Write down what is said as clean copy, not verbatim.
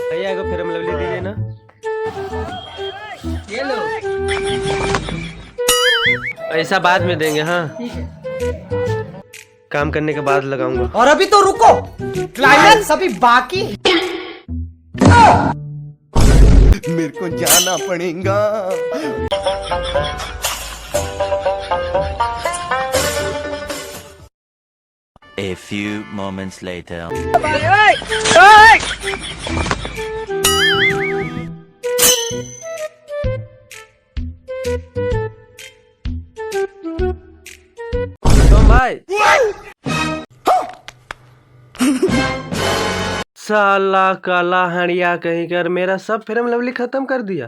भैया को fair lovely दीजिए ना। ये लो। पैसा बाद में देंगे। हाँ ठीक है। काम करने के बाद लगाऊंगा। और अभी तो रुको, क्लाइमैक्स अभी बाकी। मेरे को जाना पड़ेगा। A few moments later. तुम भाई साला काला हड़िया कहीं कर मेरा सब फेयर लवली खत्म कर दिया।